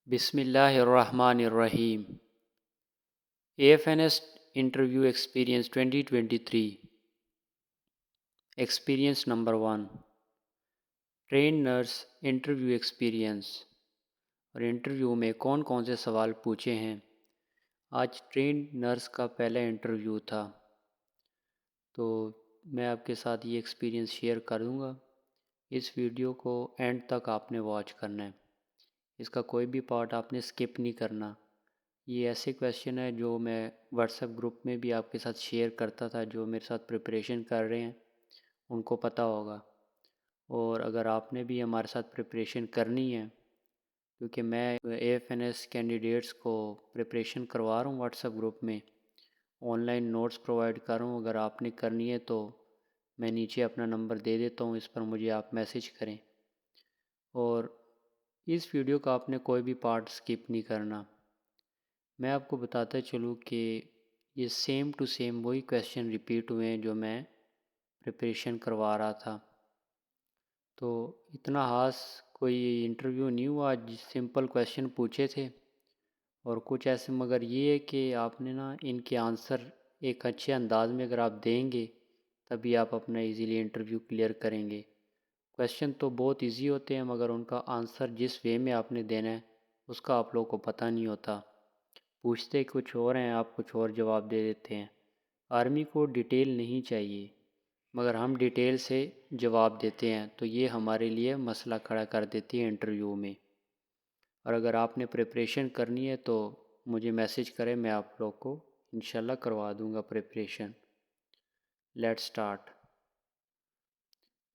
बिस्मिल्लाहिर्रहमानिर्रहीम। AFNS interview experience 2023। Experience number 1, train nurse interview experience. और interview में कौन कौन से सवाल पूछे हैं। आज ट्रेन नर्स का पहला इंटरव्यू था, तो मैं आपके साथ ये एक्सपीरियंस शेयर करूँगा। इस वीडियो को एंड तक आपने वॉच करना है, इसका कोई भी पार्ट आपने स्किप नहीं करना। ये ऐसे क्वेश्चन है जो मैं व्हाट्सएप ग्रुप में भी आपके साथ शेयर करता था, जो मेरे साथ प्रिपरेशन कर रहे हैं उनको पता होगा। और अगर आपने भी हमारे साथ प्रिपरेशन करनी है, क्योंकि मैं AFNS कैंडिडेट्स को प्रिपरेशन करवा रहा हूँ व्हाट्सएप ग्रुप में, ऑनलाइन नोट्स प्रोवाइड कर रहा हूँ। अगर आपने करनी है तो मैं नीचे अपना नंबर दे देता हूँ, इस पर मुझे आप मैसेज करें। और इस वीडियो का आपने कोई भी पार्ट स्किप नहीं करना। मैं आपको बताता चलूँ कि ये सेम टू सेम वही क्वेश्चन रिपीट हुए हैं जो मैं प्रिपरेशन करवा रहा था। तो इतना खास कोई इंटरव्यू नहीं हुआ, सिंपल क्वेश्चन पूछे थे और कुछ ऐसे, मगर ये है कि आपने ना इनके आंसर एक अच्छे अंदाज में अगर आप देंगे तभी आप अपना इजीली इंटरव्यू क्लियर करेंगे। क्वेश्चन तो बहुत इजी होते हैं, मगर उनका आंसर जिस वे में आपने देना है उसका आप लोगों को पता नहीं होता। पूछते कुछ और हैं, आप कुछ और जवाब दे देते हैं। आर्मी को डिटेल नहीं चाहिए, मगर हम डिटेल से जवाब देते हैं, तो ये हमारे लिए मसला खड़ा कर देती है इंटरव्यू में। और अगर आपने प्रिपरेशन करनी है तो मुझे मैसेज करें, मैं आप लोग को इंशाल्लाह करवा दूंगा preparation. Let's start.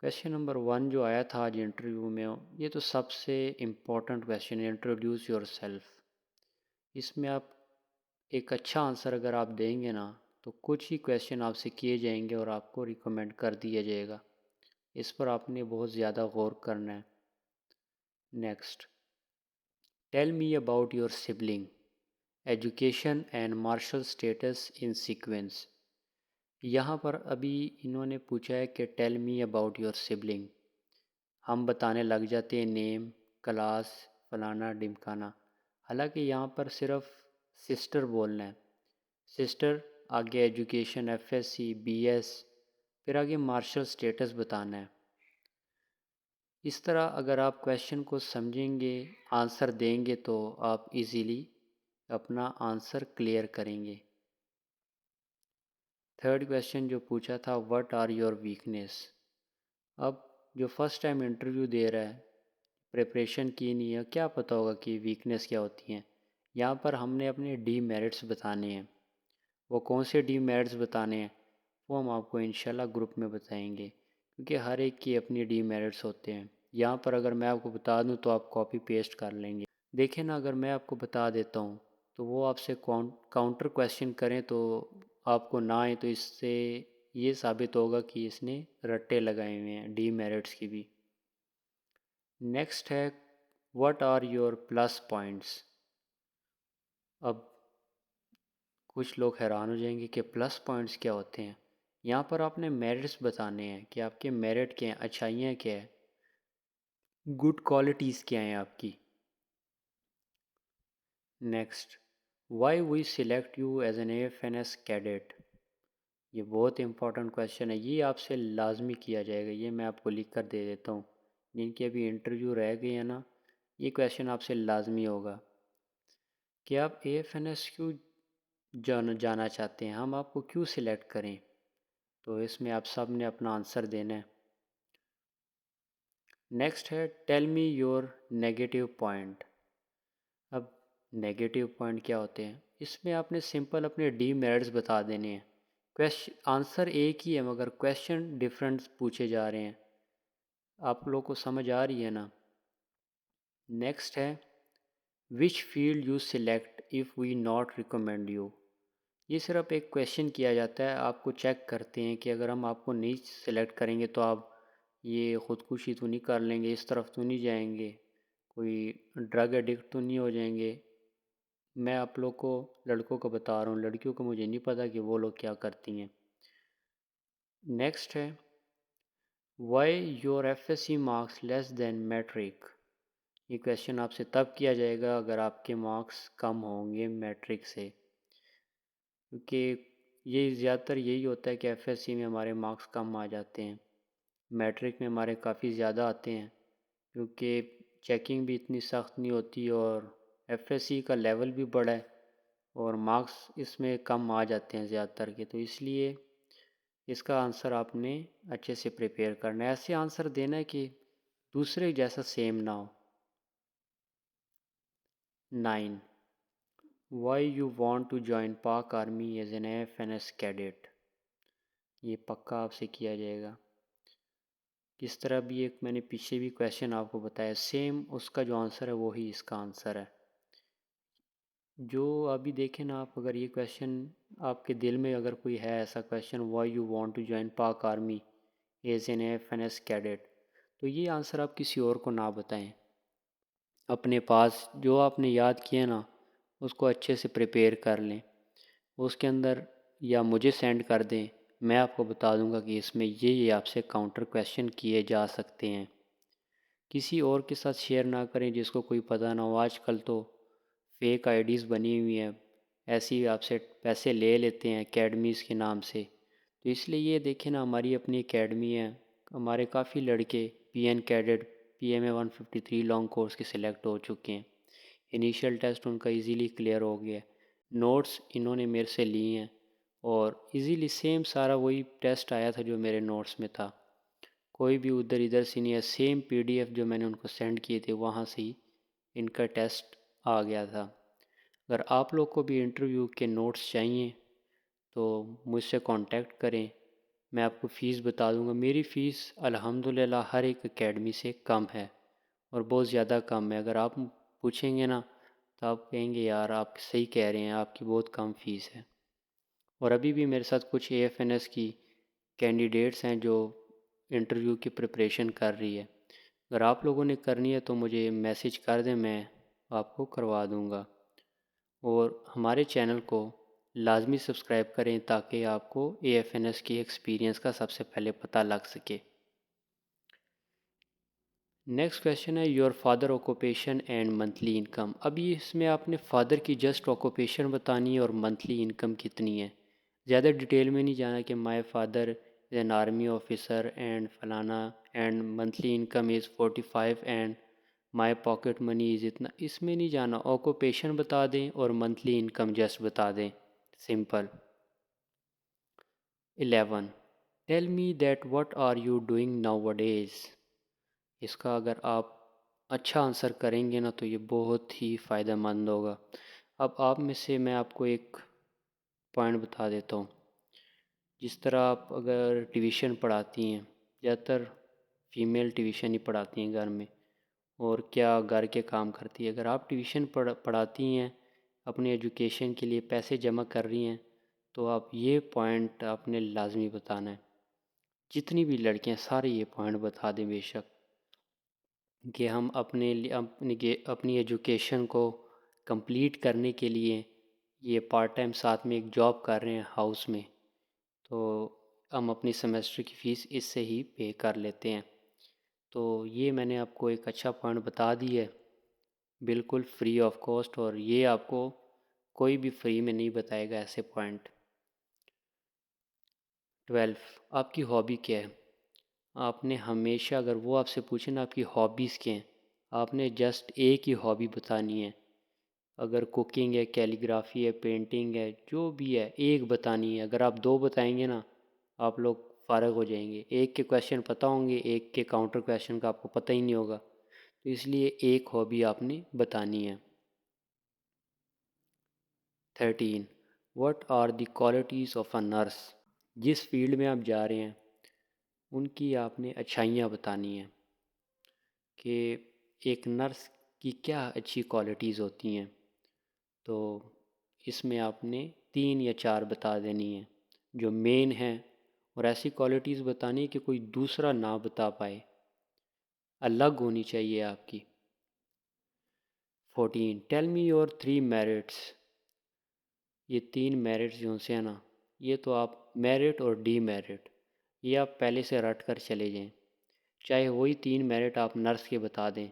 Question number 1 जो आया था आज इंटरव्यू में, ये तो सबसे इम्पोर्टेंट क्वेश्चन है, इंट्रोड्यूस योर सेल्फ। इसमें आप एक अच्छा आंसर अगर आप देंगे ना, तो कुछ ही क्वेश्चन आपसे किए जाएंगे और आपको रिकमेंड कर दिया जाएगा। इस पर आपने बहुत ज़्यादा गौर करना है। Next, tell me about your sibling, education and marital status in sequence. यहाँ पर अभी इन्होंने पूछा है कि tell me about your sibling. हम बताने लग जाते हैं नेम, क्लास, फलाना ढिमकाना। हालांकि यहाँ पर सिर्फ सिस्टर बोलना है। सिस्टर, आगे एजुकेशन FSC BS, फिर आगे मार्शल स्टेटस बताना है। इस तरह अगर आप क्वेश्चन को समझेंगे, आंसर देंगे, तो आप इजीली अपना आंसर क्लियर करेंगे। थर्ड क्वेश्चन जो पूछा था, व्हाट आर योर वीकनेस। अब जो फर्स्ट टाइम इंटरव्यू दे रहा है, प्रिपरेशन की नहीं है, क्या पता होगा कि वीकनेस क्या होती हैं। यहाँ पर हमने अपने डीमेरिट्स बताने हैं। वो कौन से डीमेरिट्स बताने हैं वो हम आपको इंशाल्लाह ग्रुप में बताएंगे, क्योंकि हर एक की अपनी डीमेरिट्स होते हैं। यहाँ पर अगर मैं आपको बता दूँ तो आप कॉपी पेस्ट कर लेंगे। देखें ना, अगर मैं आपको बता देता हूँ तो वो आपसे काउंटर क्वेश्चन करें तो आपको ना आए, तो इससे ये साबित होगा कि इसने रट्टे लगाए हुए हैं डीमेरिट्स की भी। नेक्स्ट है, what are your plus points. अब कुछ लोग हैरान हो जाएंगे कि प्लस पॉइंट्स क्या होते हैं। यहाँ पर आपने मेरिट्स बताने हैं कि आपके मेरिट क्या हैं, अच्छाइयाँ क्या है, गुड क्वालिटीज़ क्या हैं आपकी। Next, why we select you as an AFNS cadet. ये बहुत इंपॉर्टेंट क्वेश्चन है, ये आपसे लाजमी किया जाएगा। ये मैं आपको लिख कर दे देता हूँ, जिनके अभी इंटरव्यू रह गए हैं ना, ये क्वेश्चन आपसे लाजमी होगा कि आप AFNS क्यों जाना चाहते हैं, हम आपको क्यों सिलेक्ट करें। तो इसमें आप सब ने अपना आंसर देना है। नेक्स्ट है, tell me your negative point. अब नेगेटिव पॉइंट क्या होते हैं, इसमें आपने सिंपल अपने डीमेरिट्स बता देने हैं। क्वेश्चन आंसर एक ही है, मगर क्वेश्चन डिफरेंट पूछे जा रहे हैं। आप लोग को समझ आ रही है ना। नेक्स्ट है, which field you select if we not recommend you. ये सिर्फ एक क्वेश्चन किया जाता है, आपको चेक करते हैं कि अगर हम आपको नहीं सिलेक्ट करेंगे तो आप ये ख़ुदकुशी तो नहीं कर लेंगे, इस तरफ तो नहीं जाएंगे, कोई ड्रग एडिक्ट तो नहीं हो जाएंगे। मैं आप लोग को, लड़कों को बता रहा हूँ, लड़कियों को मुझे नहीं पता कि वो लोग क्या करती हैं। नेक्स्ट है, why your FSC marks less than matric. ये क्वेश्चन आपसे तब किया जाएगा अगर आपके मार्क्स कम होंगे मैट्रिक से, क्योंकि ये ज़्यादातर यही होता है कि एफएससी में हमारे मार्क्स कम आ जाते हैं। मैट्रिक में हमारे काफ़ी ज़्यादा आते हैं, क्योंकि चेकिंग भी इतनी सख्त नहीं होती और एफएससी का लेवल भी बड़ा है और मार्क्स इसमें कम आ जाते हैं ज़्यादातर के। तो इसलिए इसका आंसर आपने अच्छे से प्रिपेयर करना है, ऐसे आंसर देना है कि दूसरे जैसा सेम ना हो। 9. Why you want to join Pak Army as an FNS cadet? ये पक्का आपसे किया जाएगा। किस तरह भी एक मैंने पीछे भी क्वेश्चन आपको बताया, सेम उसका जो आंसर है वही इसका आंसर है। जो अभी देखें ना आप, अगर ये क्वेश्चन आपके दिल में अगर कोई है ऐसा question, why you want to join Pak army as an FNS cadet, तो ये आंसर आप किसी और को ना बताएं। अपने पास जो आपने याद किया ना उसको अच्छे से प्रिपेयर कर लें, उसके अंदर या मुझे सेंड कर दें, मैं आपको बता दूंगा कि इसमें ये आपसे काउंटर क्वेश्चन किए जा सकते हैं। किसी और के साथ शेयर ना करें जिसको कोई पता ना हो। आजकल तो फेक आईडीज़ बनी हुई हैं, ऐसे ही आपसे पैसे ले लेते हैं एकेडमीज़ के नाम से। तो इसलिए ये देखें ना, हमारी अपनी एकेडमी है, हमारे काफ़ी लड़के PN cadet PMA 153 long course के सिलेक्ट हो चुके हैं। इनिशियल टेस्ट उनका इजीली क्लियर हो गया, नोट्स इन्होंने मेरे से लिए हैं और इजीली सेम सारा वही टेस्ट आया था जो मेरे नोट्स में था। कोई भी उधर इधर से नहीं है, सेम पीडीएफ जो मैंने उनको सेंड किए थे वहाँ से ही इनका टेस्ट आ गया था। अगर आप लोग को भी इंटरव्यू के नोट्स चाहिए तो मुझसे कांटेक्ट करें, मैं आपको फ़ीस बता दूंगा। मेरी फ़ीस अल्हम्दुलिल्लाह हर एक एकेडमी से कम है और बहुत ज़्यादा कम है। अगर आप पूछेंगे ना तो आप कहेंगे यार आप सही कह रहे हैं, आपकी बहुत कम फ़ीस है। और अभी भी मेरे साथ कुछ एएफएनएस की कैंडिडेट्स हैं जो इंटरव्यू की प्रिपरेशन कर रही है। अगर आप लोगों ने करनी है तो मुझे मैसेज कर दें, मैं आपको करवा दूंगा। और हमारे चैनल को लाजमी सब्सक्राइब करें ताकि आपको एएफएनएस की एक्सपीरियंस का सबसे पहले पता लग सके। नेक्स्ट क्वेश्चन है your father occupation and monthly income. अभी इसमें आपने फादर की जस्ट ऑक्यूपेशन बतानी है और मंथली इनकम कितनी है। ज़्यादा डिटेल में नहीं जाना कि my father is an army officer and फलाना and monthly income is 45 and my pocket money is इतना, इसमें नहीं जाना। ऑक्यूपेशन बता दें और मंथली इनकम जस्ट बता दें, simple. 11. Tell me that what are you doing nowadays. इसका अगर आप अच्छा आंसर करेंगे ना तो ये बहुत ही फ़ायदेमंद होगा। अब आप में से मैं आपको एक पॉइंट बता देता हूँ। जिस तरह आप अगर ट्यूशन पढ़ाती हैं, ज़्यादातर फीमेल ट्यूशन ही पढ़ाती हैं घर में, और क्या घर के काम करती है। अगर आप ट्यूशन पढ़ाती हैं, अपनी एजुकेशन के लिए पैसे जमा कर रही हैं, तो आप ये पॉइंट आपने लाजमी बताना है। जितनी भी लड़कियां सारे ये पॉइंट बता दें बेशक, कि हम अपनी एजुकेशन को कंप्लीट करने के लिए ये पार्ट टाइम साथ में एक जॉब कर रहे हैं हाउस में, तो हम अपनी सेमेस्टर की फ़ीस इससे ही पे कर लेते हैं। तो ये मैंने आपको एक अच्छा पॉइंट बता दी है, बिल्कुल फ्री ऑफ कॉस्ट, और ये आपको कोई भी फ्री में नहीं बताएगा ऐसे पॉइंट। 12. आपकी हॉबी क्या है। आपने हमेशा, अगर वो आपसे पूछे ना आपकी हॉबीज़ क्या हैं, आपने जस्ट एक ही हॉबी बतानी है। अगर कुकिंग है, कैलीग्राफी है, पेंटिंग है, जो भी है एक बतानी है। अगर आप दो बताएंगे ना आप लोग फ़ारग हो जाएंगे। एक के क्वेश्चन पता होंगे, एक के काउंटर क्वेश्चन का आपको पता ही नहीं होगा, तो इसलिए एक हॉबी आपने बतानी है। 13. What are the qualities of a nurse. जिस फील्ड में आप जा रहे हैं उनकी आपने अच्छाइयाँ बतानी हैं कि एक नर्स की क्या अच्छी क्वालिटीज़ होती हैं। तो इसमें आपने 3 या 4 बता देनी है जो मेन हैं, और ऐसी क्वालिटीज़ बतानी है कि कोई दूसरा ना बता पाए, अलग होनी चाहिए आपकी। 14. Tell me your 3 merits. ये 3 मेरिट्स जो से है ना, ये तो आप मेरिट और डीमेरिट ये आप पहले से रट कर चले जाएं, चाहे वही 3 मेरिट आप नर्स के बता दें।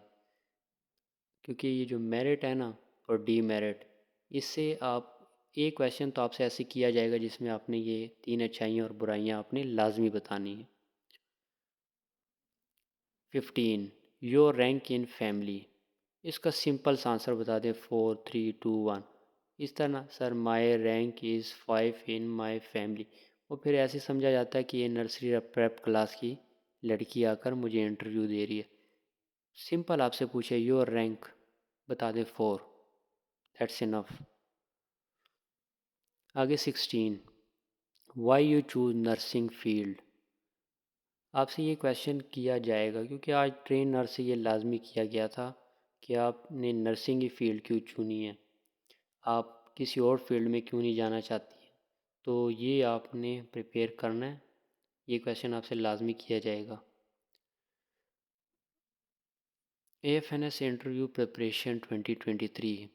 क्योंकि ये जो मेरिट है ना और डीमेरिट, इससे आप एक क्वेश्चन तो आपसे ऐसे किया जाएगा जिसमें आपने ये 3 अच्छाइयाँ और बुराइयाँ आपने लाजमी बतानी है। 15 योर रैंक इन फैमिली। इसका सिंपल सा आंसर बता दें, 4 3 2 1। इस तरह, sir my rank is 5 in my family. और फिर ऐसे समझा जाता है कि ये नर्सरी या प्रेप क्लास की लड़की आकर मुझे इंटरव्यू दे रही है। सिंपल आपसे पूछे योर रैंक, बता दे 4, दैट्स इनफ। आगे 16 why you choose nursing field. आपसे ये क्वेश्चन किया जाएगा क्योंकि आज ट्रेन नर्स से ये लाजमी किया गया था कि आपने नर्सिंग की फ़ील्ड क्यों चुनी है, आप किसी और फील्ड में क्यों नहीं जाना चाहती हैं। तो ये आपने प्रिपेयर करना है, ये क्वेश्चन आपसे लाजमी किया जाएगा। AFNS interview preparation 2023।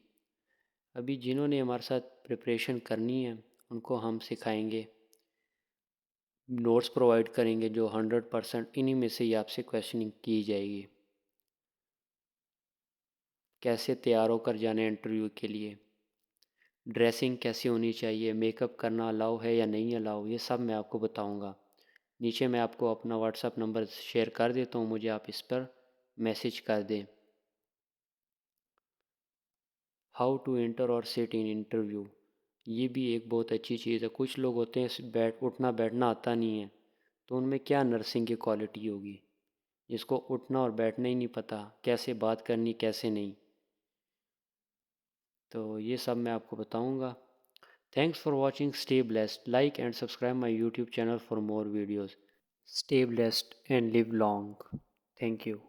अभी जिन्होंने हमारे साथ प्रिपरेशन करनी है उनको हम सिखाएंगे, नोट्स प्रोवाइड करेंगे जो 100% इन्हीं में से ही आपसे क्वेश्चनिंग की जाएगी। कैसे तैयार होकर जाने इंटरव्यू के लिए, ड्रेसिंग कैसी होनी चाहिए, मेकअप करना अलाउ है या नहीं अलाउ, ये सब मैं आपको बताऊंगा। नीचे मैं आपको अपना व्हाट्सअप नंबर शेयर कर देता हूँ, मुझे आप इस पर मैसेज कर दें। हाउ टू एंटर और सिट इन इंटरव्यू, ये भी एक बहुत अच्छी चीज़ है। कुछ लोग होते हैं उठना बैठना आता नहीं है, तो उनमें क्या नर्सिंग की क्वालिटी होगी जिसको उठना और बैठना ही नहीं पता, कैसे बात करनी कैसे नहीं। तो ये सब मैं आपको बताऊंगा। Thanks for watching. Stay blessed. Like and subscribe my YouTube channel for more videos. Stay blessed and live long. Thank you.